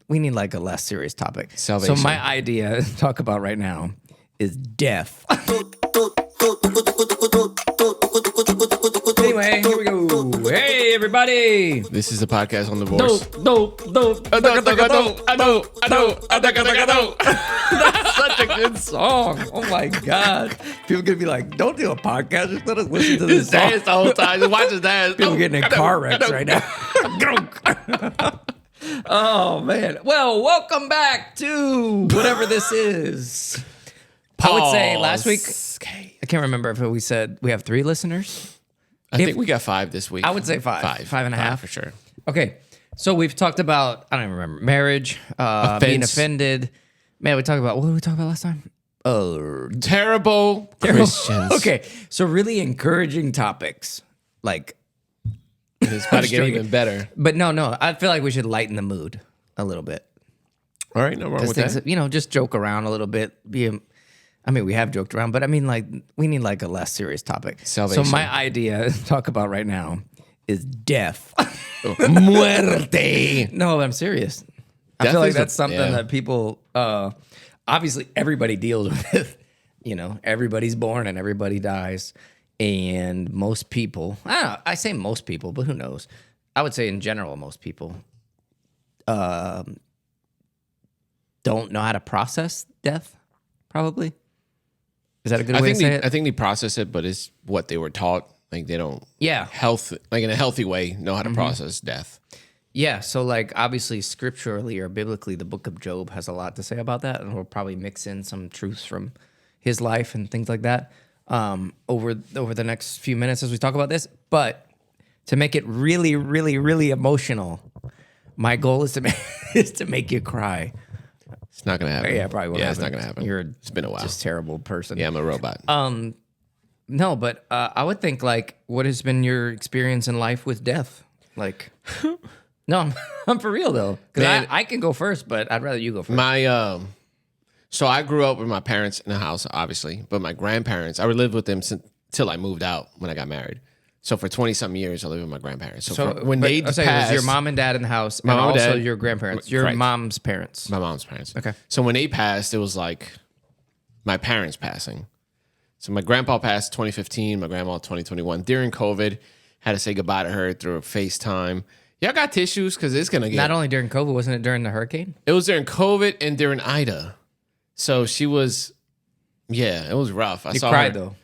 like a less serious topic. Salvation. So my idea to talk about right now is death. Anyway, here we go. Hey, everybody. This is a podcast on divorce. That's such a good song. Oh my God. People gonna be like, don't do a podcast. Just let us listen to this song. Dance the whole time. Just watch his dance. People getting in car wrecks right now. Oh, man. Well, welcome back to whatever this is. I would say last week, I can't remember if we said we have 3 listeners. I think we got 5 this week. I would say 5. 5.5 for sure. Okay. So we've talked about, I don't even remember, marriage, being offended. Man, we talked about, what did we talk about last time? Terrible Christians. Okay. So really encouraging topics. Like, It's about to get even better. but no, I feel like we should lighten the mood a little bit. All right, no wrong with Things, that. just joke around a little bit. We have joked around, but we need like a less serious topic. Salvation. So my idea to talk about right now is death. Muerte. No, I'm serious. I Death feel like is that's something yeah. that people, obviously everybody deals with. Everybody's born and everybody dies. And most people, I say most people, but who knows? I would say in general, most people don't know how to process death, probably. Is that a good way to say it? I think they process it, but it's what they were taught. Like they don't Yeah. in a healthy way, know how to process death. Yeah, so like obviously scripturally or biblically, the book of Job has a lot to say about that, and we'll probably mix in some truths from his life and things like that over the next few minutes as we talk about this. But to make it really, really, really emotional, my goal is to make you cry. It's not gonna happen. Yeah, probably won't It's happen. not gonna happen. It's been a while. Just terrible person. Yeah, I'm a robot. No, but I would think like, what has been your experience in life with death? Like, no, I'm for real though, because Man. I can go first, but I'd rather you go first. My so I grew up with my parents in the house, obviously, but my grandparents, I lived with them till I moved out when I got married. So for 20-something years, I lived with my grandparents. When they passed, it was your mom and dad in the house, and mom and also dad, your grandparents, your correct. mom's parents. My mom's parents. Okay. So when they passed, it was like my parents passing. So my grandpa passed 2015, my grandma 2021. During COVID, had to say goodbye to her through a FaceTime. Y'all got tissues? Because it's going to get... Not only during COVID, wasn't it during the hurricane? It was during COVID and during Ida. So she was... Yeah, it was rough. I You saw cried her. though.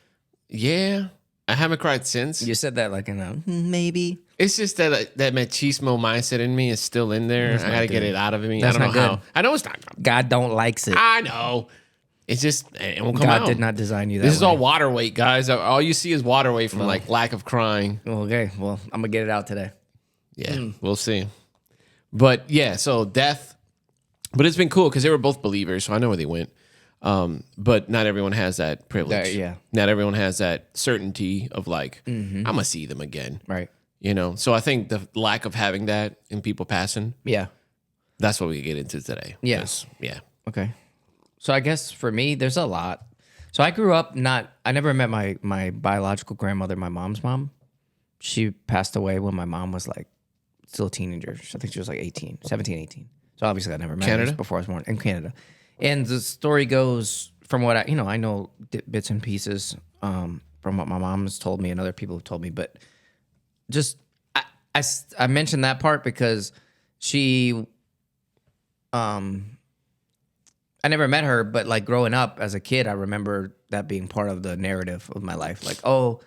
Yeah. I haven't cried since. You said that like in a maybe. It's just that machismo mindset in me is still in there. I got to get it out of me. That's I don't know not how. good. I know it's not good. God don't likes it. I know. It's just... It won't come God out. did not design you that This is way. all water weight, guys. All you see is water weight from like lack of crying. Okay, well, I'm gonna get it out today. Yeah, we'll see. But yeah, so death. But it's been cool because they were both believers, so I know where they went. But not everyone has that privilege. Yeah. Not everyone has that certainty of like, I'm gonna see them again. Right. So I think the lack of having that in people passing, Yeah. that's what we get into today. Yeah. 'Cause, yeah. Okay. So I guess for me, there's a lot. So I grew up I never met my biological grandmother, my mom's mom. She passed away when my mom was like still a teenager. I think she was like 17, 18. So obviously I never met Canada? her before I was born in Canada. And the story goes from what I know bits and pieces from what my mom has told me and other people have told me, but just I mentioned that part because she I never met her, but like growing up as a kid, I remember that being part of the narrative of my life. Like, oh,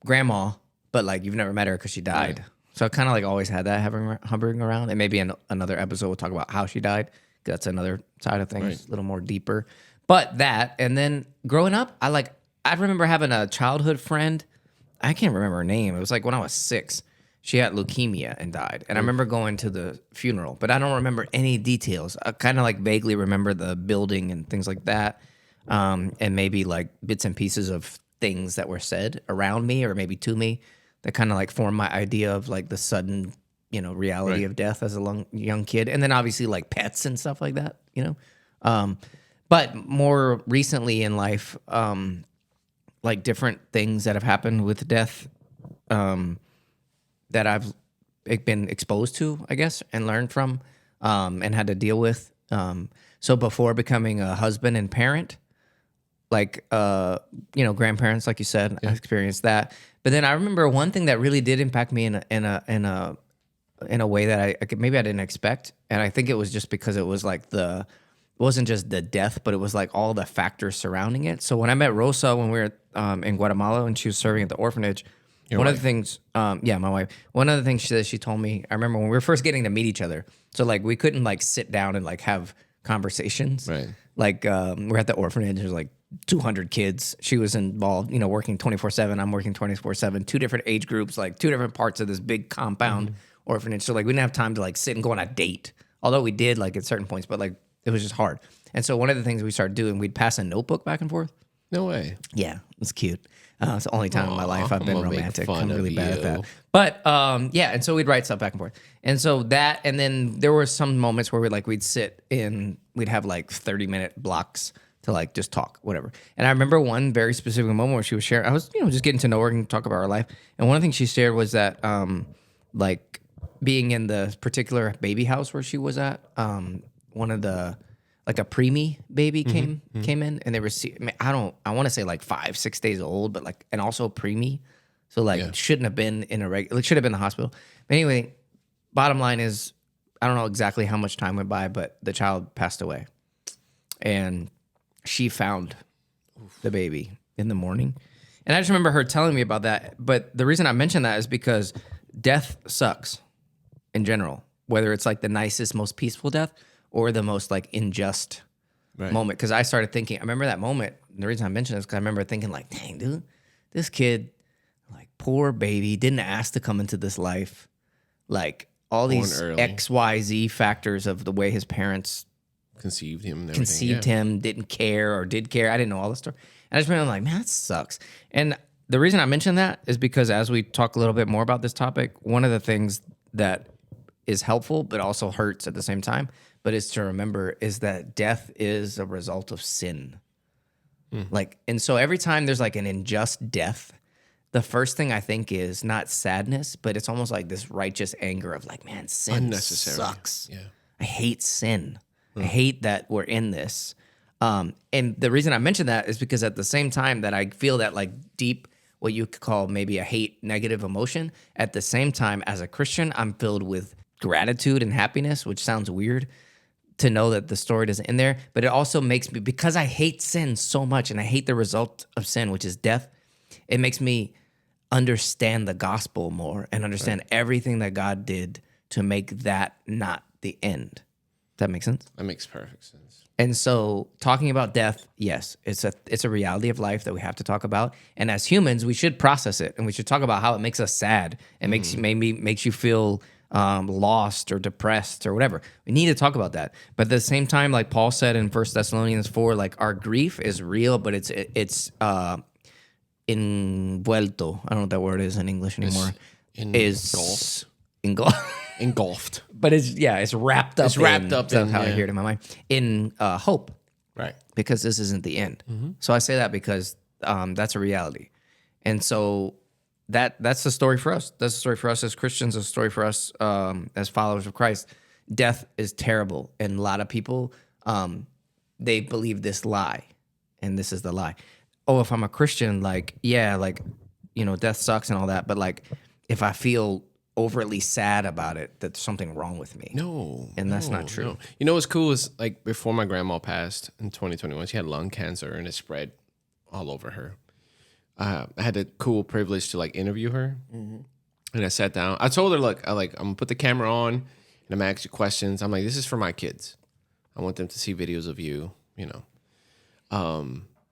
grandma, but like you've never met her because she died. Yeah. So I kind of like always had that hovering around. And maybe in another episode we'll talk about how she died. 'Cause that's another side of things, Right. a little more deeper. But that, and then growing up, I remember having a childhood friend. I can't remember her name. It was like when I was 6. She had leukemia and died. And I remember going to the funeral, but I don't remember any details. I kind of like vaguely remember the building and things like that. And maybe like bits and pieces of things that were said around me or maybe to me that kind of like formed my idea of like the sudden, reality Right. of death as a young kid. And then obviously like pets and stuff like that, But more recently in life, like different things that have happened with death, that I've been exposed to, I guess, and learned from. and had to deal with. So before becoming a husband and parent, like grandparents, like you said, I experienced that. But then I remember one thing that really did impact me in a way that maybe I didn't expect, and I think it was just because it was like it wasn't just the death, but it was like all the factors surrounding it. So when I met Rosa when we were in Guatemala and she was serving at the orphanage, one of the things, my wife, one of the things she told me, I remember when we were first getting to meet each other. So like we couldn't like sit down and like have conversations. Right. Like we're at the orphanage. There's like 200 kids. She was involved, working 24/7. I'm working 24/7. Two different age groups, like two different parts of this big compound orphanage. So like we didn't have time to like sit and go on a date. Although we did like at certain points, but like it was just hard. And so one of the things we started doing, we'd pass a notebook back and forth. No way. Yeah, it's cute. It's the only time in my life I've been I'm gonna make romantic. fun I'm really of bad at you. that. But and so we'd write stuff back and forth. And so that, and then there were some moments where we'd sit in, we'd have like 30-minute blocks to like just talk, whatever. And I remember one very specific moment where she was sharing, I was, just getting to know her and talk about her life. And one of the things she shared was that like being in the particular baby house where she was at, one of the, like a preemie baby came in, and they were, I want to say like 5-6 days old, but like, and also preemie. So like shouldn't have been in it should have been in the hospital. But anyway, bottom line is, I don't know exactly how much time went by, but the child passed away. And she found the baby in the morning. And I just remember her telling me about that. But the reason I mention that is because death sucks in general, whether it's like the nicest, most peaceful death or the most like unjust moment. Because I started thinking, I remember that moment. And the reason I mention this is because I remember thinking like, dang, dude, this kid, like poor baby, didn't ask to come into this life. Like all these XYZ factors of the way his parents conceived him, didn't care or did care. I didn't know all this stuff. And I just remember like, man, that sucks. And the reason I mention that is because as we talk a little bit more about this topic, one of the things that is helpful but also hurts at the same time, but is to remember is that death is a result of sin. Like, and so every time there's like an unjust death, the first thing I think is not sadness, but it's almost like this righteous anger of like, man, sin sucks. Yeah. I hate sin. I hate that we're in this. And the reason I mention that is because at the same time that I feel that like deep, what you could call maybe a hate negative emotion, at the same time as a Christian, I'm filled with gratitude and happiness, which sounds weird to know that the story doesn't end there. But it also makes me, because I hate sin so much and I hate the result of sin, which is death, it makes me understand the gospel more and understand everything that God did to make that not the end. Does that make sense? That makes perfect sense. And so talking about death, yes, it's a reality of life that we have to talk about. And as humans, we should process it and we should talk about how it makes us sad and makes you feel lost or depressed or whatever. We need to talk about that. But at the same time, like Paul said in 1 Thessalonians 4, like our grief is real, but it's envuelto. I don't know what that word is in English anymore. Engulfed. But it's wrapped up. It's wrapped up. That's how I hear it in my mind. In hope, Right. because this isn't the end. So I say that because that's a reality, and so that's the story for us. That's the story for us as Christians. It's a story for us as followers of Christ. Death is terrible, and a lot of people they believe this lie, and this is the lie. Oh, if I'm a Christian, death sucks and all that, but like if I feel overly sad about it, that's something wrong with me. And that's not true. No. You know what's cool is like before my grandma passed in 2021, she had lung cancer and it spread all over her. I had the cool privilege to like interview her, and I sat down. I told her, look, I'm gonna put the camera on and I'm gonna ask you questions. I'm like, this is for my kids. I want them to see videos of you,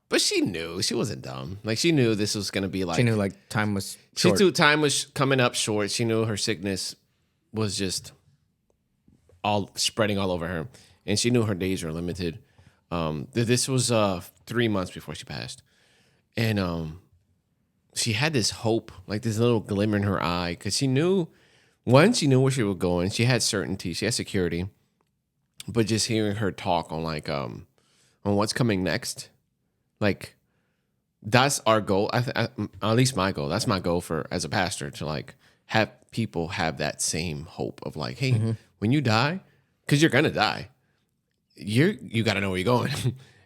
But she knew, she wasn't dumb. Like she knew this was gonna be like, She knew like time was short. She knew time was coming up short. She knew her sickness was just all spreading all over her, and she knew her days were limited. This was 3 months before she passed, and she had this hope, like this little glimmer in her eye, because she knew where she was going. She had certainty, she had security, but just hearing her talk on like on what's coming next. Like, that's our goal. At least my goal. That's my goal for as a pastor, to like have people have that same hope of like, hey, when you die, because you're gonna die. You got to know where you're going,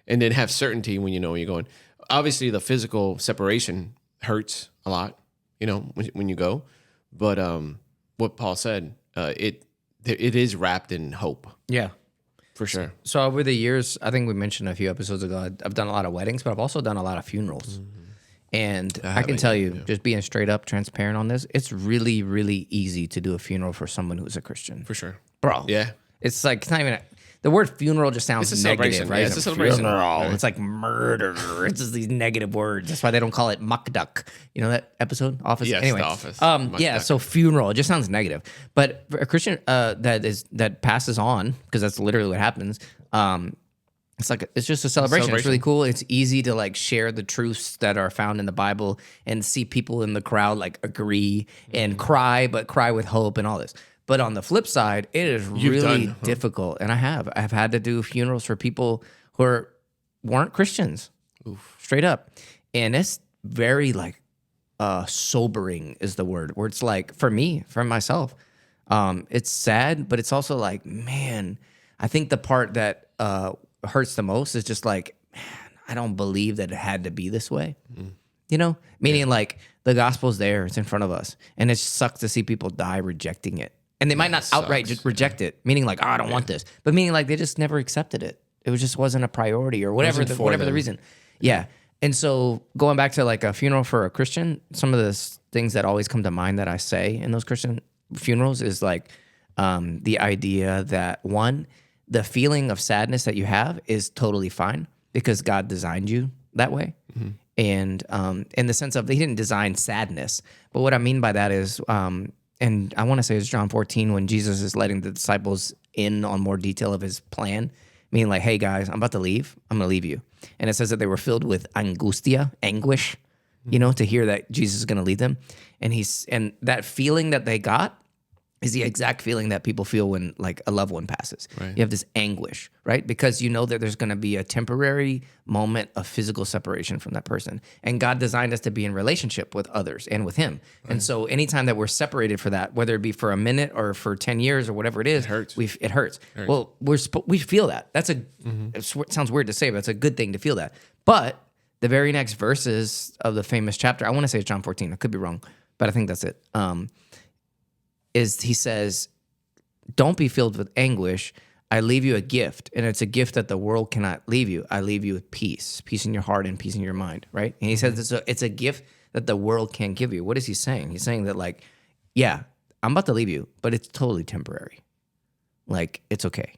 and then have certainty when you know where you're going. Obviously, the physical separation hurts a lot, when you go. But what Paul said, it is wrapped in hope. Yeah. For sure. So over the years, I think we mentioned a few episodes ago, I've done a lot of weddings, but I've also done a lot of funerals. And I can tell you, just being straight up transparent on this, it's really, really easy to do a funeral for someone who's a Christian. For sure. Bro. Yeah. It's like, it's not even, the word funeral just sounds It's a negative, celebration. right? Yeah, it's a celebration. Funeral. Right. It's like murder. It's just these negative words. That's why they don't call it muck duck. You know that episode, Office? Yes, anyway, The Office. Yeah, so funeral, it just sounds negative. But for a Christian that passes on, because that's literally what happens, it's just a celebration. It's really cool. It's easy to like share the truths that are found in the Bible and see people in the crowd like agree and cry, but cry with hope and all this. But on the flip side, it is really difficult. And I've had to do funerals for people who weren't Christians, straight up. And it's very like sobering is the word, where it's like, for myself, it's sad, but it's also like, man, I think the part that hurts the most is just like, man, I don't believe that it had to be this way. Meaning like the gospel's there, it's in front of us, and it sucks to see people die rejecting it. And they might not outright just reject it, meaning like, oh, I don't want this, but meaning like they just never accepted it. It just wasn't a priority or whatever the reason. Yeah. And so going back to like a funeral for a Christian, some of the things that always come to mind that I say in those Christian funerals is like the idea that, one, the feeling of sadness that you have is totally fine because God designed you that way. Mm-hmm. And in the sense of, he didn't design sadness. But what I mean by that is, and I want to say it's John 14 when Jesus is letting the disciples in on more detail of his plan, meaning like, hey guys, I'm about to leave. I'm going to leave you. And it says that they were filled with angustia, anguish, to hear that Jesus is going to lead them. And that feeling that they got is the exact feeling that people feel when like a loved one passes. Right. You have this anguish, right? Because you know that there's going to be a temporary moment of physical separation from that person. And God designed us to be in relationship with others and with him. Right. And so anytime that we're separated for that, whether it be for a minute or for 10 years or whatever it is, it hurts. Well, we feel that. It sounds weird to say, but it's a good thing to feel that. But the very next verses of the famous chapter, I want to say it's John 14. I could be wrong, but I think that's it. Is he says, don't be filled with anguish. I leave you a gift, and it's a gift that the world cannot leave you. I leave you with peace in your heart and peace in your mind, right? And he says it's a gift that the world can't give you. What is he saying? He's saying that like, yeah, I'm about to leave you, but it's totally temporary. Like, it's okay,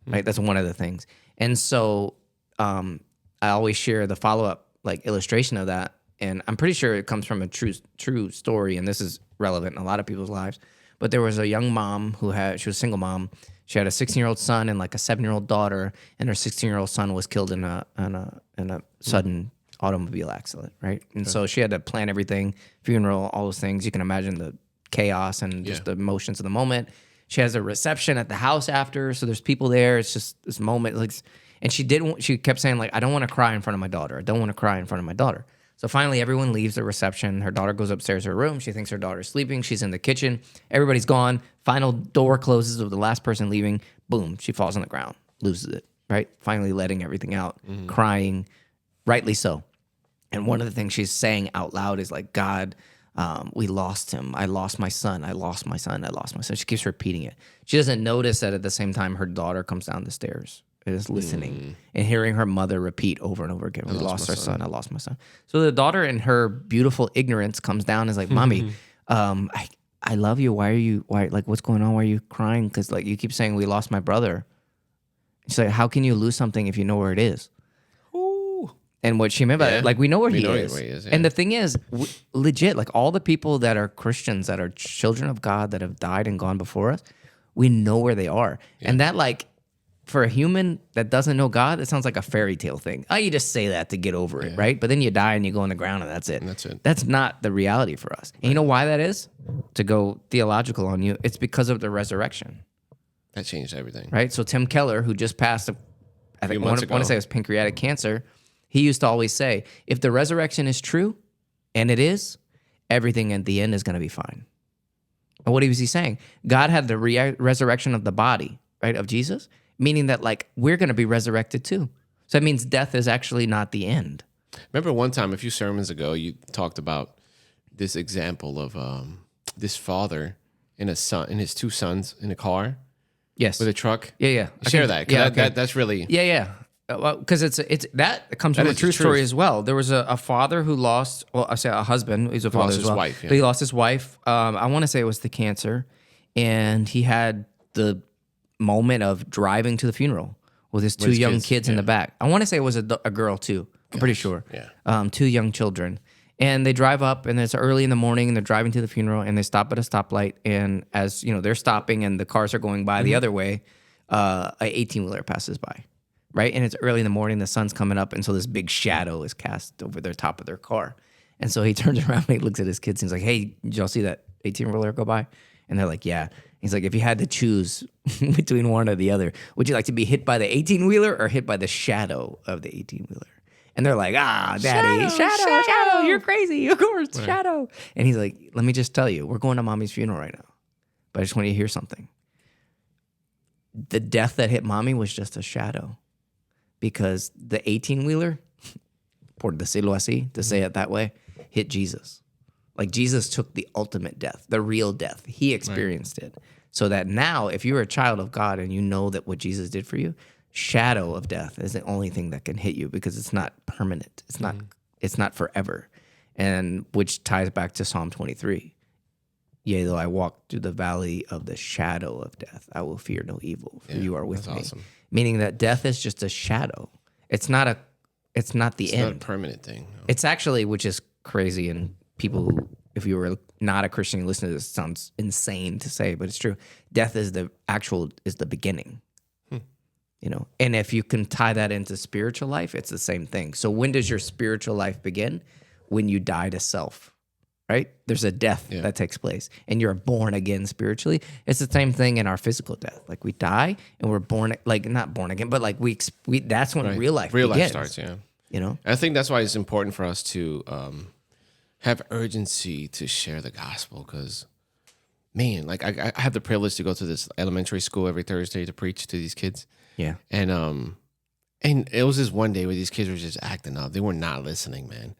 right? That's one of the things. And so I always share the follow-up like illustration of that, and I'm pretty sure it comes from a true story, and this is relevant in a lot of people's lives. But there was a young mom she was a single mom. She had a 16-year-old son and like a 7-year-old daughter, and her 16-year-old son was killed in a sudden automobile accident, right? And so she had to plan everything, funeral, all those things. You can imagine the chaos and just the emotions of the moment. She has a reception at the house after, so there's people there. It's just this moment, like, and she kept saying like, I don't want to cry in front of my daughter. I don't want to cry in front of my daughter. So finally, everyone leaves the reception. Her daughter goes upstairs to her room. She thinks her daughter's sleeping. She's in the kitchen. Everybody's gone. Final door closes with the last person leaving. Boom, she falls on the ground, loses it, right? Finally letting everything out, crying, rightly so. And one of the things she's saying out loud is like, God, we lost him. I lost my son. I lost my son. I lost my son. She keeps repeating it. She doesn't notice that at the same time her daughter comes down the stairs. Is listening and hearing her mother repeat over and over again, we lost our son. I lost my son. So the daughter in her beautiful ignorance comes down and is like, Mommy, I love you. Why, like, what's going on? Why are you crying? Because like you keep saying we lost my brother. She's like, how can you lose something if you know where it is? Ooh. And what she meant by that, like, we know where he is. And the thing is, legit, like all the people that are Christians, that are children of God, that have died and gone before us, we know where they are. Yeah. And that like, for a human that doesn't know God, it sounds like a fairy tale thing. Oh, you just say that to get over it, right? But then you die and you go on the ground and that's it. And that's it. That's not the reality for us. And you know why that is? To go theological on you, it's because of the resurrection. That changed everything. Right? So Tim Keller, who just passed, I want to say it was pancreatic cancer, he used to always say, if the resurrection is true, and it is, everything at the end is going to be fine. And what was he saying? God had the resurrection of the body, right, of Jesus, meaning that like we're going to be resurrected too. So that means death is actually not the end. Remember one time, a few sermons ago, you talked about this example of this father and a son and his two sons in a car Yes. with a truck. Yeah. Share that. 'Cause Yeah, that's really Yeah. Well, because it's that comes from a is the true story truth. as well. There was a father who lost, well, I say a husband. He's a father lost as his well. wife, yeah. But he lost his wife. I want to say it was the cancer, and he had the moment of driving to the funeral with his two his young kids, kids in the back. I want to say it was a girl too. I'm pretty sure. yeah. Two young children. And they drive up, and it's early in the morning, and they're driving to the funeral, and they stop at a stoplight. And as you know, they're stopping, and the cars are going by the other way. A 18-wheeler passes by, right? And it's early in the morning. The sun's coming up, and so this big shadow is cast over the top of their car. And so he turns around, and he looks at his kids, and he's like, "Hey, did y'all see that 18-wheeler go by?" And they're like, "Yeah." He's like, "If you had to choose between one or the other, would you like to be hit by the 18-wheeler or hit by the shadow of the 18-wheeler?" And they're like, Daddy, shadow, you're crazy. Of course, shadow. And he's like, let me just tell you, we're going to mommy's funeral right now. But I just want you to hear something. The death that hit mommy was just a shadow because the 18-wheeler, por decirlo así, to say it that way, hit Jesus. Like Jesus took the ultimate death, the real death. He experienced it. So that now, if you're a child of God and you know that what Jesus did for you, shadow of death is the only thing that can hit you because it's not permanent. It's not forever. And which ties back to Psalm 23. Yea, though I walk through the valley of the shadow of death, I will fear no evil, for you are with me. awesome. Meaning that death is just a shadow. It's not the It's end. not a permanent thing. No. It's actually, which is crazy, and people who, if you were not a Christian, you listen to this, sounds insane to say, but it's true. Death is the beginning. You know, and if you can tie that into spiritual life, it's the same thing. So when does your spiritual life begin? When you die to self, right? There's a death that takes place, and you're born again spiritually. It's the same thing in our physical death. Like we die, and we're born, like not born again, but like we that's when real life begins. Starts. Yeah. You know, I think that's why it's important for us to have urgency to share the gospel because, man, like I have the privilege to go to this elementary school every Thursday to preach to these kids. yeah, And it was this one day where these kids were just acting up. They were not listening, man.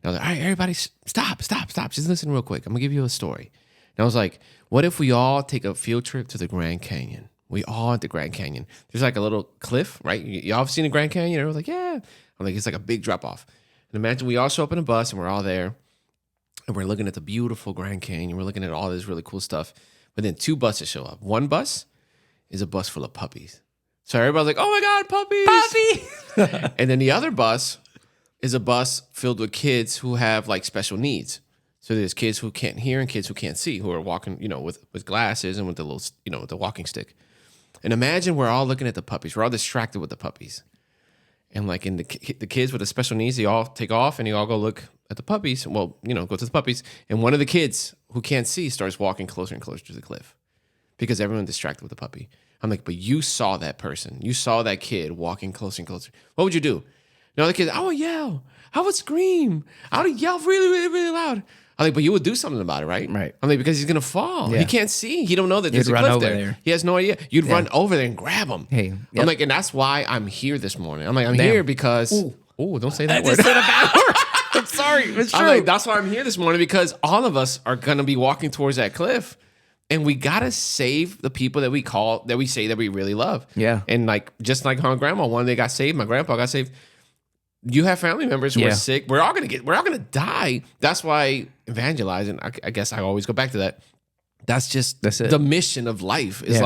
And I was like, all right, everybody stop. Just listen real quick. I'm going to give you a story. And I was like, what if we all take a field trip to the Grand Canyon? We all at the Grand Canyon. There's like a little cliff, right? Y'all have seen the Grand Canyon? Everyone's like, yeah. I'm like, it's like a big drop off. And imagine we all show up in a bus and we're all there. And we're looking at the beautiful Grand Canyon. We're looking at all this really cool stuff. But then two buses show up. One bus is a bus full of puppies. So everybody's like, oh my God, puppies. And then the other bus is a bus filled with kids who have like special needs. So there's kids who can't hear and kids who can't see, who are walking, you know, with glasses and with the little, you know, with the walking stick. And imagine we're all looking at the puppies. We're all distracted with the puppies. And like in the kids with the special needs, they all take off and they all go look at the puppies. Well, you know, go to the puppies. And one of the kids who can't see starts walking closer and closer to the cliff because everyone's distracted with the puppy. I'm like, but you saw that person. You saw that kid walking closer and closer. What would you do? The other kid, I would yell. I would scream. I would yell really, really, really loud. I'm like, but you would do something about it, right? Right. I'm like, because he's going to fall. Yeah. He can't see. He don't know that there's You'd a run cliff over there. there. He has no idea. You'd run over there and grab him. Hey, I'm yep. like, and that's why I'm here this morning. I'm like, I'm Damn. here because, oh, don't say that word. said a bad word. I'm sorry. It's true. I'm like, that's why I'm here this morning because all of us are going to be walking towards that cliff. And we gotta save the people that we say that we really love. Yeah. And like just like my grandma, one day got saved, my grandpa got saved. You have family members who are sick. We're all gonna die. That's why evangelizing, I guess I always go back to that. That's it. The mission of life is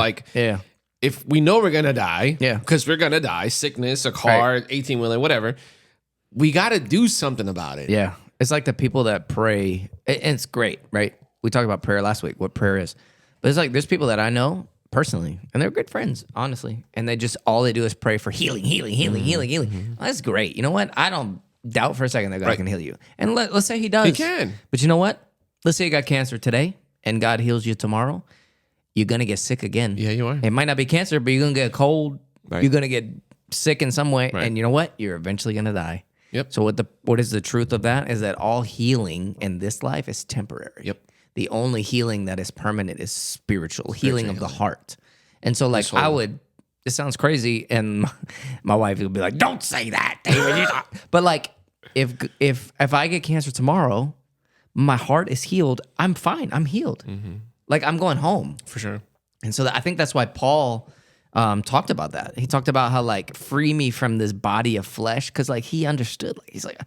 if we know we're gonna die, because we're gonna die, sickness, a car, 18-wheeler, whatever, we gotta do something about it. Yeah. It's like the people that pray, and it's great, right? We talked about prayer last week, what prayer is. But it's like there's people that I know personally, and they're good friends, honestly. And they just, all they do is pray for healing. Well, that's great. You know what? I don't doubt for a second that God can heal you. And let's say he does. He can. But you know what? Let's say you got cancer today, and God heals you tomorrow. You're going to get sick again. Yeah, you are. It might not be cancer, but you're going to get a cold. Right. You're going to get sick in some way. Right. And you know what? You're eventually going to die. Yep. So what is the truth of that? Is that all healing in this life is temporary. Yep. The only healing that is permanent is spiritual healing of the heart. And so like I would, it sounds crazy, and my wife would be like, "Don't say that, David." But like if I get cancer tomorrow, my heart is healed. I'm fine. I'm healed. Like I'm going home. For sure. And so I think that's why Paul talked about that. He talked about how like free me from this body of flesh, because like he understood. Like he's like,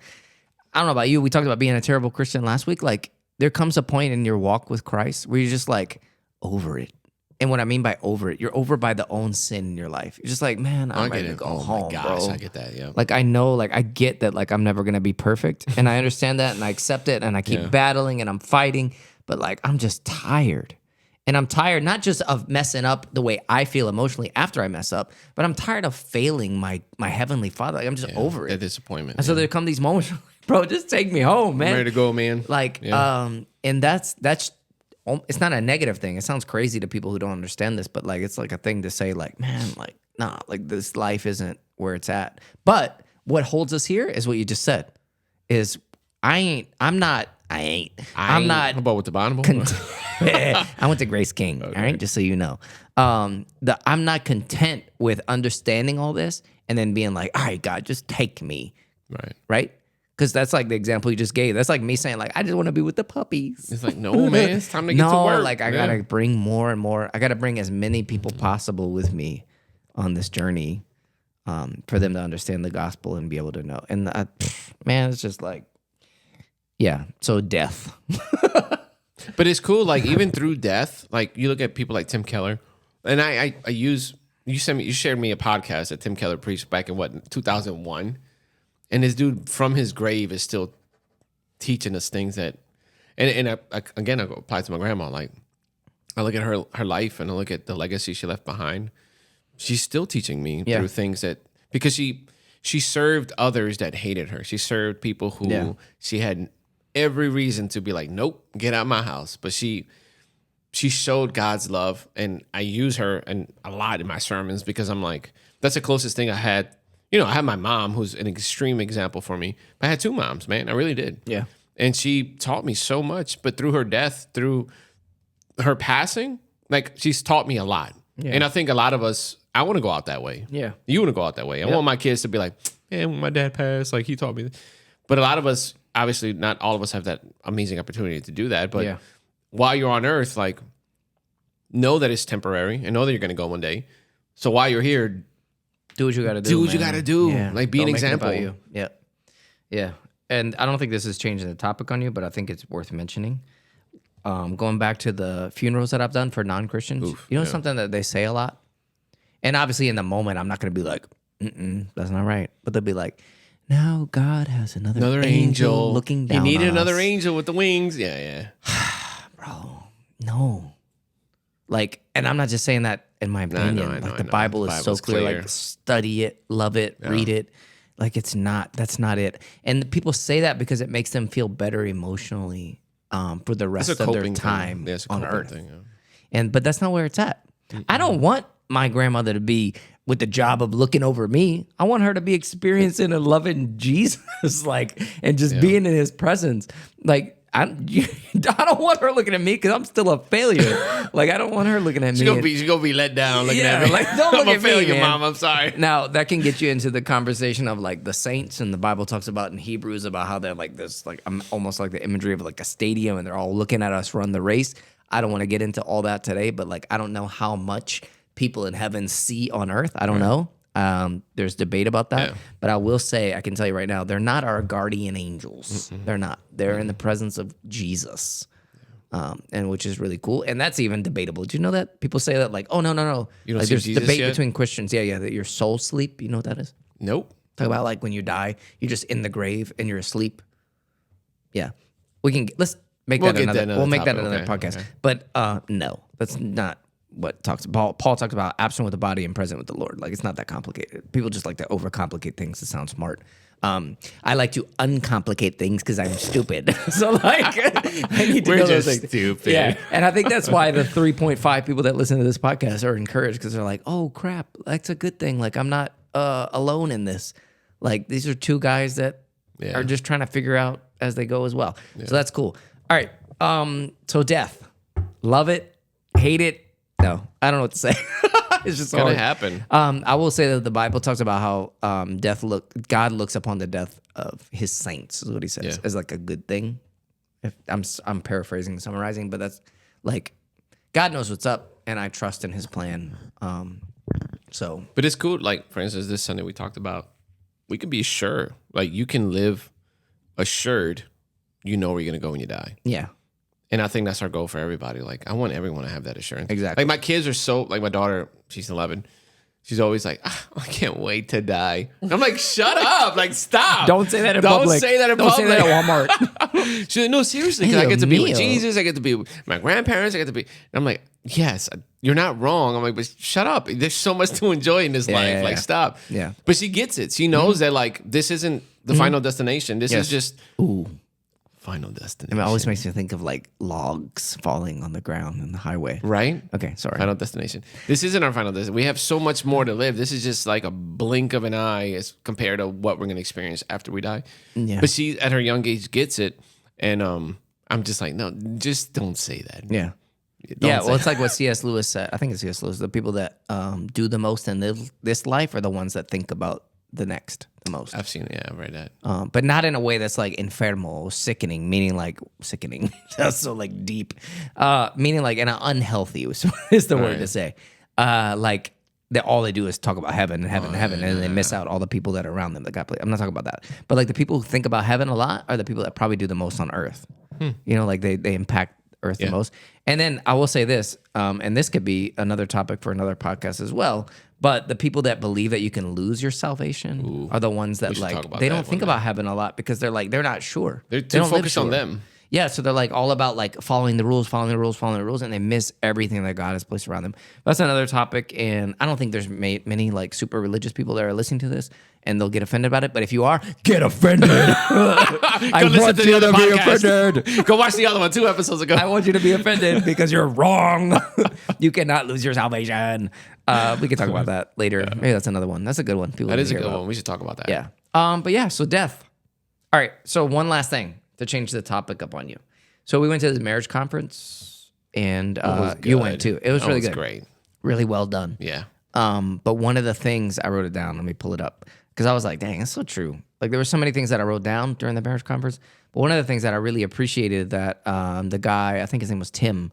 I don't know about you. We talked about being a terrible Christian last week. Like there comes a point in your walk with Christ where you're just like over it. And what I mean by over it, you're over by the own sin in your life. You're just like, man, I'm ready to go home, bro. I get that, yeah. Like I know, like I get that, like I'm never gonna be perfect, and I understand that, and I accept it, and I keep battling, and I'm fighting, but like I'm just tired, and I'm tired not just of messing up the way I feel emotionally after I mess up, but I'm tired of failing my heavenly Father. Like I'm just over That it. disappointment. And so there come these moments, where, like, bro, just take me home, man. I'm ready to go, man. Like, and that's it's not a negative thing. It sounds crazy to people who don't understand this, but like it's like a thing to say, like, man, like, nah, like this life isn't where it's at. But what holds us here is what you just said. Is I'm not. How about with the bottom? I went to Grace King. Okay. All right, just so you know, I'm not content with understanding all this and then being like, all right, God, just take me. Right. Because that's like the example you just gave. That's like me saying, like, I just want to be with the puppies. It's like, no, man, it's time to get to work. Like I gotta bring more and more. I gotta bring as many people possible with me on this journey, for them to understand the gospel and be able to know. And man, it's just like, yeah. So death. But it's cool. Like even through death, like you look at people like Tim Keller, and I use you shared me a podcast that Tim Keller preached back in 2001. And this dude from his grave is still teaching us things that, and I again, I go apply to my grandma. Like I look at her life and I look at the legacy she left behind. She's still teaching me through things that, because she served others that hated her. She served people who she had every reason to be like, nope, get out of my house. But she showed God's love, and I use her and a lot in my sermons because I'm like, that's the closest thing I had. You know, I have my mom, who's an extreme example for me. But I had two moms, man. I really did. Yeah. And she taught me so much. But through her death, through her passing, like she's taught me a lot. Yeah. And I think a lot of us, I want to go out that way. Yeah. You want to go out that way. I want my kids to be like, man, when my dad passed, like he taught me. But a lot of us, obviously, not all of us have that amazing opportunity to do that. But while you're on earth, like, know that it's temporary and know that you're going to go one day. So while you're here, do what you got to do. Do what you got to do. Yeah. Like, be an example. About you. Yeah. Yeah. And I don't think this is changing the topic on you, but I think it's worth mentioning. Going back to the funerals that I've done for non-Christians, something that they say a lot? And obviously in the moment, I'm not going to be like, that's not right. But they'll be like, now God has another angel looking down on us. He needed another angel with the wings. Yeah. Bro, no. Like, and I'm not just saying that in my opinion. The Bible is so clear. Like, study it, love it, read it. Like, that's not it. And people say that because it makes them feel better emotionally for the rest of their time on earth. But that's not where it's at. I don't want my grandmother to be with the job of looking over me. I want her to be experiencing and loving Jesus, like, and just being in his presence. Like, I don't want her looking at me because I'm still a failure. Like, I don't want her looking at me. She's gonna be let down looking at me. Like, don't look at me, man. Mom. I'm sorry. Now, that can get you into the conversation of like the saints, and the Bible talks about in Hebrews about how they're like this, like almost like the imagery of like a stadium, and they're all looking at us run the race. I don't want to get into all that today, but like I don't know how much people in heaven see on earth. I don't know. There's debate about that, but I will say, I can tell you right now, they're not our guardian angels. They're not. They're in the presence of Jesus, and which is really cool. And that's even debatable. Did you know that? People say that like, oh, no. You don't like, see there's Jesus debate yet? between Christians. Yeah, that your soul sleep. You know what that is? Nope. Talk about like when you die, you're just in the grave and you're asleep. Yeah. Let's make that another. We'll make that another podcast. Okay. But no, that's not what Paul talks about absent with the body and present with the Lord. Like, it's not that complicated. People just like to overcomplicate things to sound smart. I like to uncomplicate things because I'm stupid. So like, I need to We're know just those things. stupid. Yeah, and I think that's why the 3.5 people that listen to this podcast are encouraged, because they're like, oh crap, that's a good thing. Like, I'm not alone in this. Like, these are two guys that are just trying to figure out as they go as well. So that's cool. All right. So death, love it, hate it. No, I don't know what to say. It's just gonna hard. happen. I will say that the Bible talks about how God looks upon the death of his saints, is what he says, Yeah. as like a good thing. If I'm paraphrasing and summarizing, but that's like God knows what's up, and I trust in his plan. So But it's cool. Like, for instance, this Sunday we talked about, we can be sure. Like, you can live assured you know where you're going to go when you die. yeah. And I think that's our goal for everybody. Like, I want everyone to have that assurance. Exactly. Like, my kids are so, like, my daughter, she's 11. She's always like, I can't wait to die. I'm like, shut up. Like, stop. Don't say that in Don't public. say that in Don't public. say that at Walmart. She's like, no, seriously. 'Cause I Hey, get to be with meal. Jesus. I get to be with my grandparents. I get to be. And I'm like, yes, you're not wrong. I'm like, but shut up. There's so much to enjoy in this life. yeah, Like, yeah. stop. Yeah. But she gets it. She knows that, like, this isn't the final destination. This is just Ooh. final destination. It always makes me think of like logs falling on the ground in the highway. Right? Okay, sorry. Final destination. This isn't our final destination. We have so much more to live. This is just like a blink of an eye as compared to what we're going to experience after we die. Yeah. But she, at her young age, gets it. And I'm just like, no, just don't say that. Yeah. Don't Yeah, say well, it's like what C.S. Lewis said. I think it's C.S. Lewis. The people that do the most in this life are the ones that think about the next the most. I've seen it. Yeah, I've read that. But not in a way that's like enfermo, sickening, meaning like sickening. That's so like deep. Meaning like in an unhealthy is the word to say. Like that all they do is talk about heaven and heaven and heaven, and they miss out all the people that are around them that got. I'm not talking about that. But like the people who think about heaven a lot are the people that probably do the most on earth. You know, like they impact earth the most. And then I will say this, and this could be another topic for another podcast as well. But the people that believe that you can lose your salvation are the ones that should like talk about they that don't think one day. about heaven a lot because they're like they're not sure. They're They too don't live focused on sure. them. Yeah, so they're like all about like following the rules, and they miss everything that God has placed around them. That's another topic, and I don't think there's many like super religious people that are listening to this, and they'll get offended about it. But if you are, get offended. I Go listen want to you the to other be podcast. offended. Go watch the other one 2 episodes ago. I want you to be offended because you're wrong. You cannot lose your salvation. We can talk about that later. Maybe that's another one. That's a good one. People That need is to a hear good about. one. We should talk about that. Yeah. But yeah, so death. All right. So one last thing to change the topic up on you. So we went to this marriage conference, and you went too. It was That really was good. great. Really well done. Yeah. But one of the things I wrote it down. Let me pull it up because I was like, dang, that's so true. Like there were so many things that I wrote down during the marriage conference. But one of the things that I really appreciated that the guy, I think his name was Tim,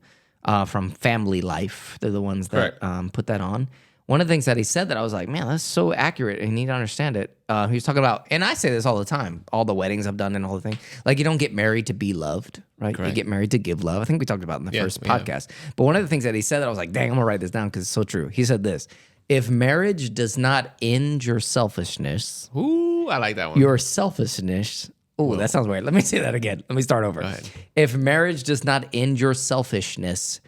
from Family Life. They're the ones that put that on. One of the things that he said that I was like, man, that's so accurate, and you need to understand it. He was talking about, and I say this all the time, all the weddings I've done and all the things. Like you don't get married to be loved, right? You get married to give love. I think we talked about it in the first podcast. But one of the things that he said that I was like, dang, I'm gonna write this down because it's so true. He said this: if marriage does not end your selfishness, Ooh, I like that one. your selfishness. Oh, that sounds weird. Let me say that again. Let me start over. ahead. If marriage does not end your selfishness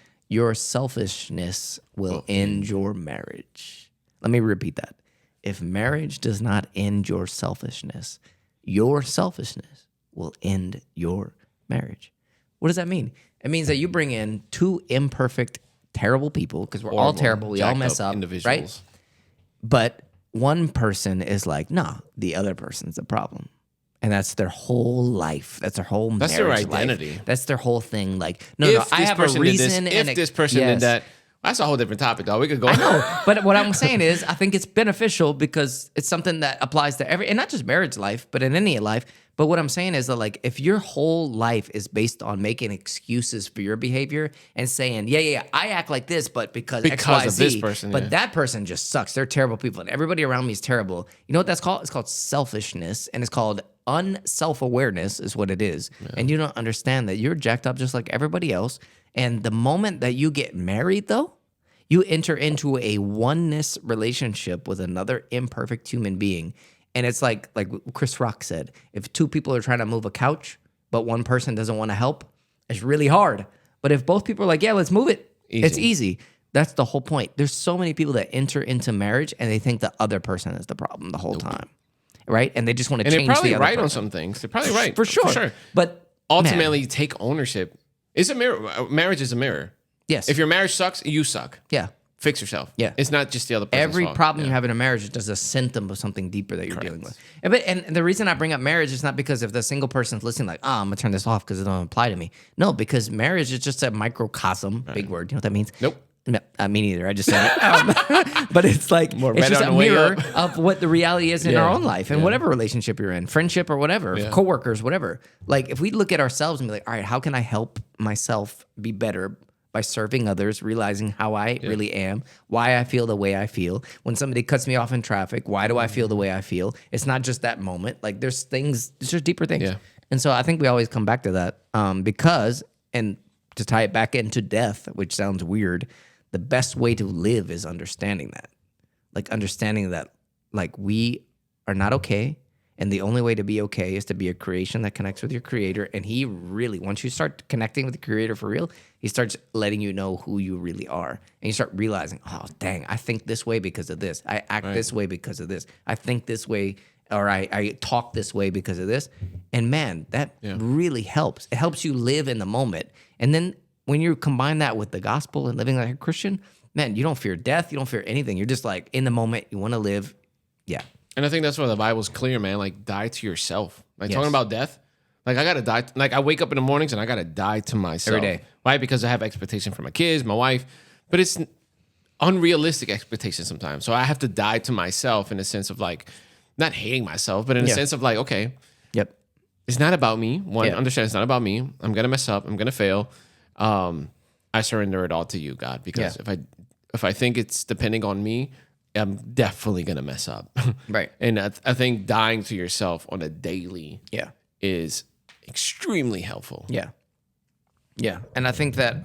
will end your marriage. Let me repeat that. If marriage does not end your selfishness will end your marriage. What does that mean? It means that you bring in 2 imperfect, terrible people, because we're all Horrible, terrible. We all jacked mess up, individuals. right? But one person is like, nah, the other person's the problem. And that's their whole life. That's their whole That's their marriage life. identity. That's their whole thing. Like, no, If I this have a person did reason. this, and if this person did that, that's a whole different topic, though. We could go. No, but what I'm saying is, I think it's beneficial because it's something that applies to every, and not just marriage life, but in any life. But what I'm saying is that, like, if your whole life is based on making excuses for your behavior and saying, yeah, I act like this, but because X, Y, of Z, this person, but yeah. that person just sucks. They're terrible people, and everybody around me is terrible. You know what that's called? It's called selfishness, and it's called unself-awareness is what it is. And you don't understand that you're jacked up just like everybody else. And the moment that you get married, though, you enter into a oneness relationship with another imperfect human being. And it's like Chris Rock said, if 2 people are trying to move a couch, but one person doesn't want to help, it's really hard. But if both people are like, yeah, let's move it, it's easy. That's the whole point. There's so many people that enter into marriage and they think the other person is the problem the whole time, right? And they just want to And change they're probably the other right on person. some things. They're probably right. For sure. But Ultimately, man, take ownership. It's a mirror. Marriage is a mirror. yes. If your marriage sucks, you suck. Yeah. Fix yourself. Yeah. It's not just the other person's Every fault. problem you have in a marriage is just a symptom of something deeper that you're dealing with. And the reason I bring up marriage is not because if the single person's listening, like, I'm gonna turn this off because it don't apply to me. No, because marriage is just a microcosm, big word. You know what that means? Nope. No, me neither. I just said it. But it's like, it's red just on a the way mirror up. of what the reality is in our Yeah. own life and Yeah. whatever relationship you're in, friendship or whatever, Yeah. coworkers, whatever. Like if we look at ourselves and be like, all right, how can I help myself be better by serving others, realizing how I really am, why I feel the way I feel. When somebody cuts me off in traffic, why do I feel the way I feel? It's not just that moment. Like there's just deeper things. Yeah. And so I think we always come back to that because, and to tie it back into death, which sounds weird, the best way to live is understanding that. Like understanding that like we are not okay. And the only way to be okay is to be a creation that connects with your creator. And he really, once you start connecting with the creator for real, he starts letting you know who you really are. And you start realizing, oh, dang, I think this way because of this. I act this way because of this. I think this way, or I talk this way because of this. And man, that really helps. It helps you live in the moment. And then when you combine that with the gospel and living like a Christian, man, you don't fear death. You don't fear anything. You're just like in the moment. You want to live. Yeah. And I think that's why the Bible's clear, man. Like, die to yourself. Like, Yes. talking about death. Like, I got to die. Like, I wake up in the mornings and I got to die to myself. Every day. Why? Because I have expectation for my kids, my wife. But it's unrealistic expectation sometimes. So I have to die to myself in a sense of, like, not hating myself, but in a sense of, like, okay, Yep. it's not about me. One, Yeah. understand it's not about me. I'm going to mess up. I'm going to fail. I surrender it all to you, God. Because if I think it's depending on me, I'm definitely going to mess up. Right. And I think dying to yourself on a daily Yeah. is extremely helpful. Yeah. Yeah. And I think that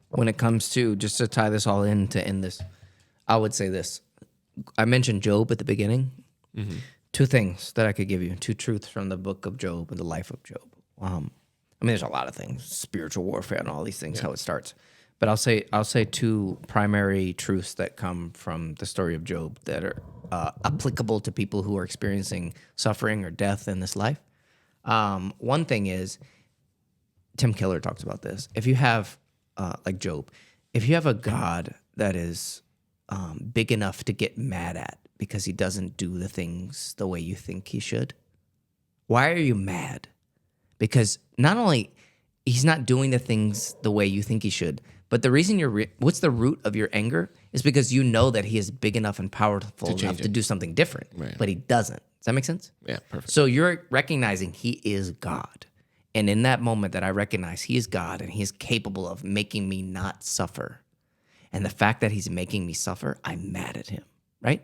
when it comes to, just to tie this all in to end this, I would say this. I mentioned Job at the beginning. Two things that I could give you, two truths from the book of Job and the life of Job. I mean, there's a lot of things, spiritual warfare and all these things, how it starts. But I'll say two primary truths that come from the story of Job that are applicable to people who are experiencing suffering or death in this life. One thing is, Tim Keller talks about this. If you have, like Job, if you have a God that is big enough to get mad at because he doesn't do the things the way you think he should, why are you mad? Because not only he's not doing the things the way you think he should, but the reason what's the root of your anger is because you know that he is big enough and powerful enough to do something different, but he doesn't. Does that make sense? Yeah, perfect. So you're recognizing he is God. And in that moment that I recognize he is God and he is capable of making me not suffer. And the fact that he's making me suffer, I'm mad at him, right?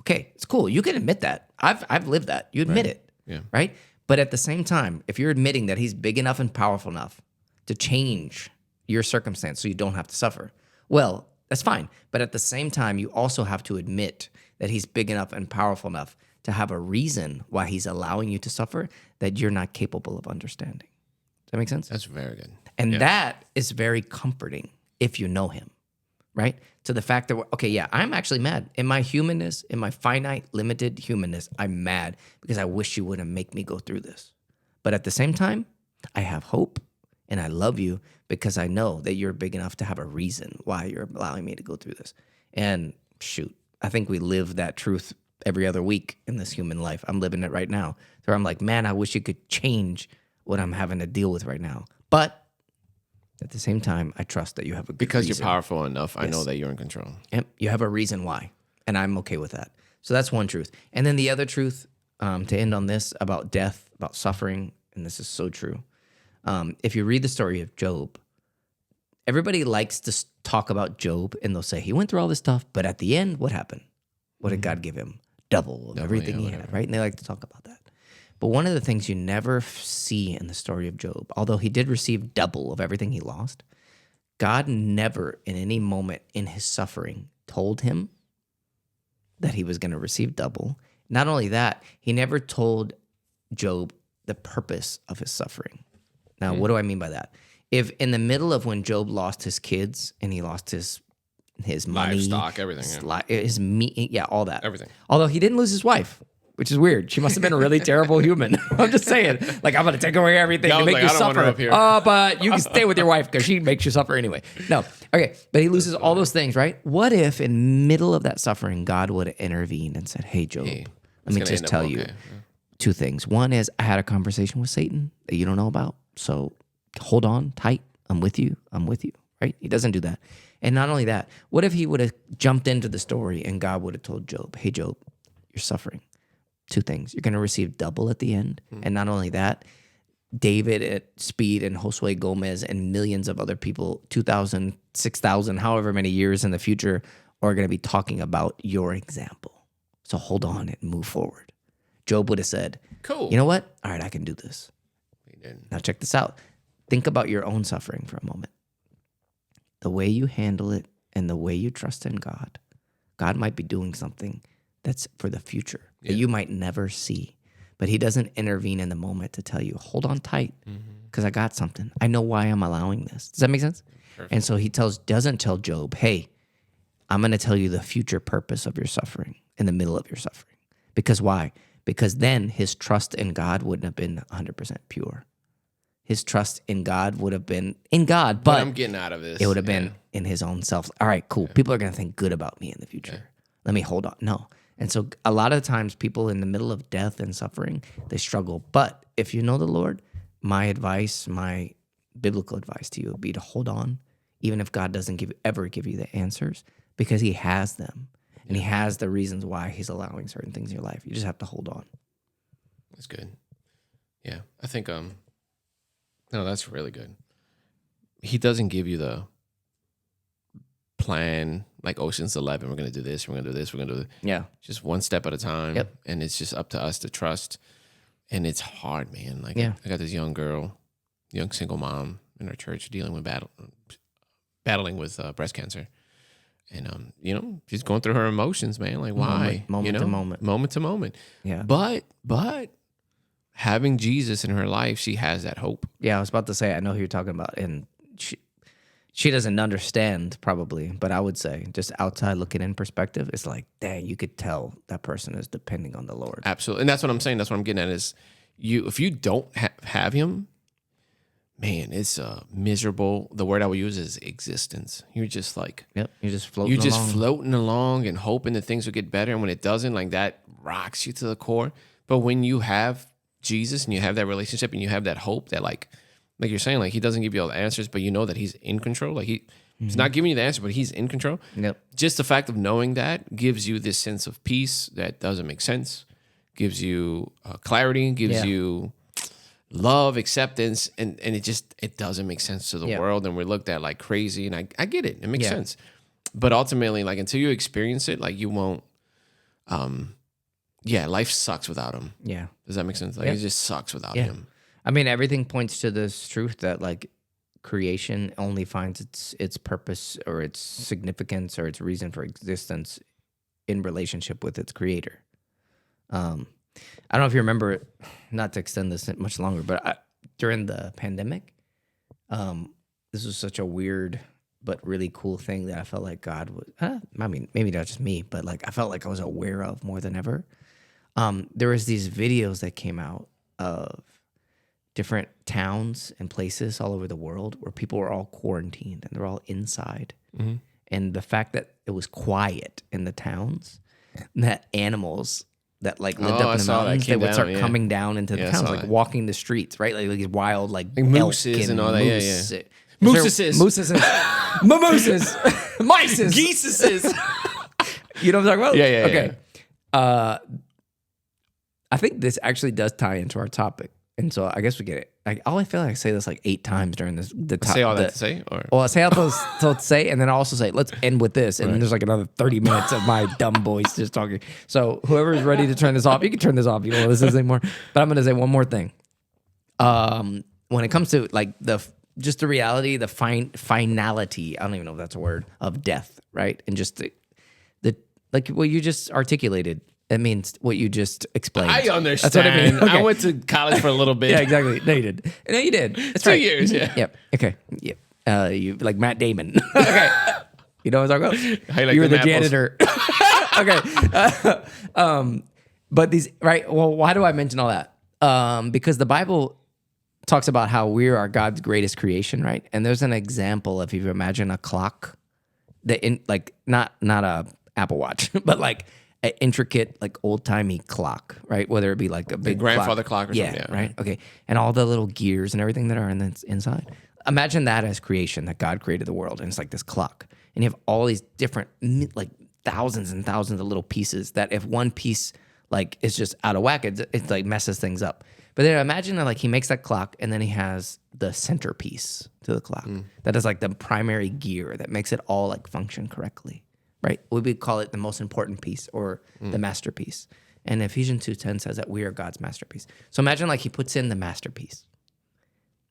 Okay, it's cool. You can admit that. I've lived that. You admit it, right? But at the same time, if you're admitting that he's big enough and powerful enough to change your circumstance so you don't have to suffer, well, that's fine. But at the same time, you also have to admit that he's big enough and powerful enough to have a reason why he's allowing you to suffer that you're not capable of understanding. Does that make sense? That's very good. And that is very comforting if you know him, right? To the fact that, okay, yeah, I'm actually mad. In my humanness, in my finite, limited humanness, I'm mad because I wish you wouldn't make me go through this. But at the same time, I have hope and I love you because I know that you're big enough to have a reason why you're allowing me to go through this. And shoot, I think we live that truth every other week in this human life. I'm living it right now. So I'm like, man, I wish you could change what I'm having to deal with right now. But at the same time, I trust that you have a good Because reason. you're powerful enough, I know that you're in control. Yep, you have a reason why, and I'm okay with that. So that's one truth. And then the other truth, to end on this, about death, about suffering, and this is so true. If you read the story of Job, everybody likes to talk about Job, and they'll say, he went through all this stuff, but at the end, what happened? What did God give him? Double of everything he had, right? And they like to talk about that. But one of the things you never see in the story of Job, although he did receive double of everything he lost, God never in any moment in his suffering told him that he was going to receive double. Not only that, he never told Job the purpose of his suffering. Now, what do I mean by that? If in the middle of when Job lost his kids and he lost his money, Livestock, everything. his meat, all that. Everything. Although he didn't lose his wife, which is weird. She must have been a really terrible human. I'm just saying. Like, I'm going to take away everything I to was make like, you I don't want her suffer. up here. Oh, but you can stay with your wife because she makes you suffer anyway. No. Okay. But he loses all those things, right? What if in middle of that suffering, God would have intervened and said, hey, Job, let me just tell you two things. One is I had a conversation with Satan that you don't know about. So hold on tight. I'm with you. I'm with you. right? He doesn't do that. And not only that, what if he would have jumped into the story and God would have told Job, hey, Job, you're suffering. Two things. You're going to receive double at the end. And not only that, David at Speed and Josue Gomez and millions of other people, 2,000, 6,000, however many years in the future, are going to be talking about your example. So hold on and move forward. Job would have said, Cool. you know what? All right, I can do this. He didn't. Now check this out. Think about your own suffering for a moment. The way you handle it and the way you trust in God, God might be doing something that's for the future that you might never see. But he doesn't intervene in the moment to tell you, hold on tight, because I got something. I know why I'm allowing this. Does that make sense? Perfect. And so he doesn't tell Job, hey, I'm going to tell you the future purpose of your suffering in the middle of your suffering. Because why? Because then his trust in God wouldn't have been 100% pure. His trust in God would have been in God, But but I'm getting out of this. it would have been in his own self. All right, cool. People are going to think good about me in the future. Let me hold on. No. And so a lot of times people in the middle of death and suffering, they struggle. But if you know the Lord, my advice, my biblical advice to you would be to hold on, even if God doesn't ever give you the answers, because he has them. And he has the reasons why he's allowing certain things in your life. You just have to hold on. That's good. Yeah. I think no, that's really good. He doesn't give you the plan like Ocean's 11. We're going to do this, we're going to do this, we're going to do this. Yeah. Just one step at a time. Yep. And it's just up to us to trust. And it's hard, man. Like Yeah. I got this young girl, young single mom in our church dealing with battling with breast cancer. And she's going through her emotions, man. Like why? Moment to moment. Moment to moment. Yeah. But having Jesus in her life, she has that hope. Yeah, I was about to say, I know who you're talking about. And she doesn't understand probably, but I would say just outside looking in perspective, it's like, dang, you could tell that person is depending on the Lord. Absolutely. And that's what I'm saying. That's what I'm getting at is if you don't have him, man, it's miserable. The word I would use is existence. You're just like, Yep, you're just floating along. floating along and hoping that things will get better. And when it doesn't, like that rocks you to the core. But when you have Jesus and you have that relationship and you have that hope that like you're saying, like he doesn't give you all the answers, but you know that he's in control. Like he's not giving you the answer, but he's in control. Yep. Just the fact of knowing that gives you this sense of peace that doesn't make sense, gives you clarity, gives you love, acceptance, and it doesn't make sense to the world, and we're looked at like crazy. And I get it. It makes sense. But ultimately, like until you experience it, like you won't life sucks without him. Yeah. Does that make sense? Like it just sucks without him. I mean, everything points to this truth that like creation only finds its purpose or its significance or its reason for existence in relationship with its creator. I don't know if you remember, not to extend this much longer, but during the pandemic, this was such a weird but really cool thing that I felt like God was, I mean, maybe not just me, but like I felt like I was aware of more than ever. There was these videos that came out of different towns and places all over the world where people were all quarantined and they're all inside. Mm-hmm. And the fact that it was quiet in the towns, and that animals that like lived up in the mountains, they would start coming down into the towns, like walking the streets, right? Like these wild, like mooses and all that. Mooses. Mooses. Mimosas. Mices. Geeses. You know what I'm talking about? Yeah. Okay. I think this actually does tie into our topic. And so I guess we get it. I feel like I say this like 8 times during this. Say all that to say? Or? Well, I say all those to say, and then I also say, let's end with this. And then there's like another 30 minutes of my dumb voice just talking. So whoever is ready to turn this off, you can turn this off. You don't want to listen to this anymore. But I'm going to say one more thing. When it comes to like just the reality, the finality, I don't even know if that's a word, of death, right? And just the like what you just articulated. It means what you just explained. I understand. That's what I mean. Okay. I went to college for a little bit. Yeah, exactly. No, you did. No, you did. That's 2 right. years, yeah. Yep. Okay. Yep. You like Matt Damon. Okay. You know what I'm talking about? How you like you were the them apples? janitor. Okay. But these, right? Well, why do I mention all that? Because the Bible talks about how we are God's greatest creation, right? And there's an example if you imagine a clock that not a Apple Watch, but like an intricate, like old-timey clock, right? Whether it be like a big grandfather clock or something. Yeah, right? Okay. And all the little gears and everything that are inside. imagine that as creation, that God created the world, and it's like this clock, and you have all these different, like thousands and thousands of little pieces that if one piece like is just out of whack, it like messes things up. But then imagine that like he makes that clock, and then he has the centerpiece to the clock that is like the primary gear that makes it all like function correctly, right? We would call it the most important piece or the masterpiece. And Ephesians 2:10 says that we are God's masterpiece. So imagine like he puts in the masterpiece,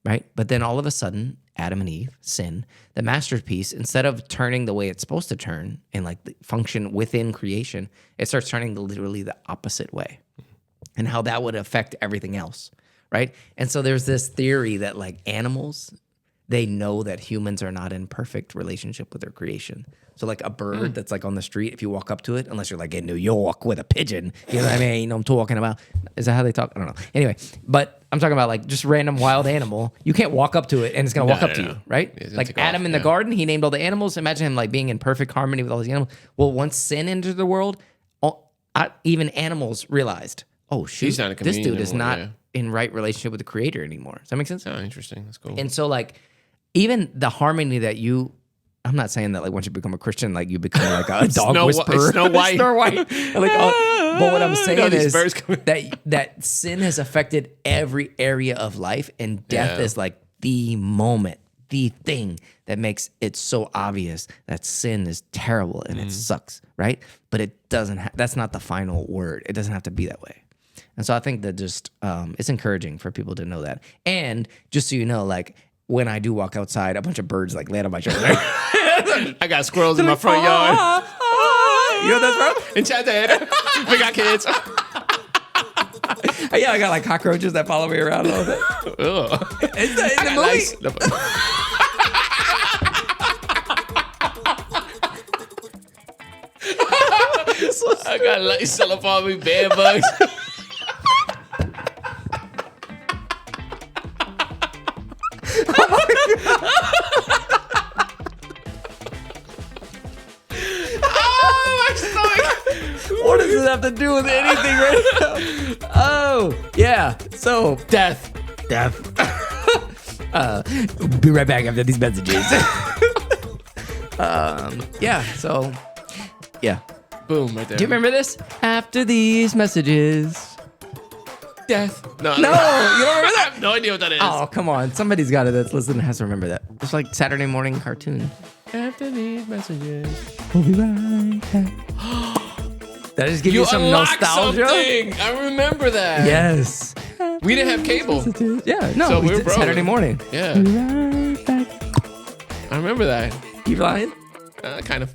right? But then all of a sudden, Adam and Eve sin. The masterpiece, instead of turning the way it's supposed to turn and like function within creation, it starts turning literally the opposite way. And how that would affect everything else, right? And so there's this theory that like animals, they know that humans are not in perfect relationship with their creation. So like a bird that's like on the street, if you walk up to it, unless you're like in New York with a pigeon, you know what I mean? You know what I'm talking about? Is that how they talk? I don't know. Anyway, but I'm talking about like just random wild animal. You can't walk up to it and it's gonna walk up to you, right? Yeah, like Adam in the garden, he named all the animals. Imagine him like being in perfect harmony with all these animals. Well, once sin entered the world, even animals realized, oh shoot, He's not a this dude chameleon is anymore, not in right relationship with the creator anymore. Does that make sense? Oh, interesting. That's cool. And so like even the harmony that I'm not saying that like once you become a Christian, like you become like a dog whisperer. Snow White. Snow White. Like, but what I'm saying these is birds coming. that sin has affected every area of life, and death Yeah. is like the moment, the thing that makes it so obvious that sin is terrible and it sucks, right? But it doesn't. That's not the final word. It doesn't have to be that way. And so I think that just it's encouraging for people to know that. And just so you know, like when I do walk outside, a bunch of birds like land on my shoulder. I got squirrels in my front yard. You know that's bro? Enchanted. We got kids. Yeah, I got like cockroaches that follow me around a little bit. Ugh. It's the movie. I got lights still up on me, bed bugs. What does this have to do with anything right now? Oh, yeah. So, Death. be right back after these messages. Yeah, so, yeah. Boom, right there. Do you remember this? After these messages. Death? No, No, you don't remember I that? have no idea what that is. Oh, come on. Somebody's got it that's listening has to remember that. It's like Saturday morning cartoon. After these messages. We'll be right back. That just give you some unlocked nostalgia? something. I remember that. Yes. We didn't have cable. Yeah, no, So we we're did broke. Saturday morning. Yeah, Right back. I remember that. You lying? Kind of.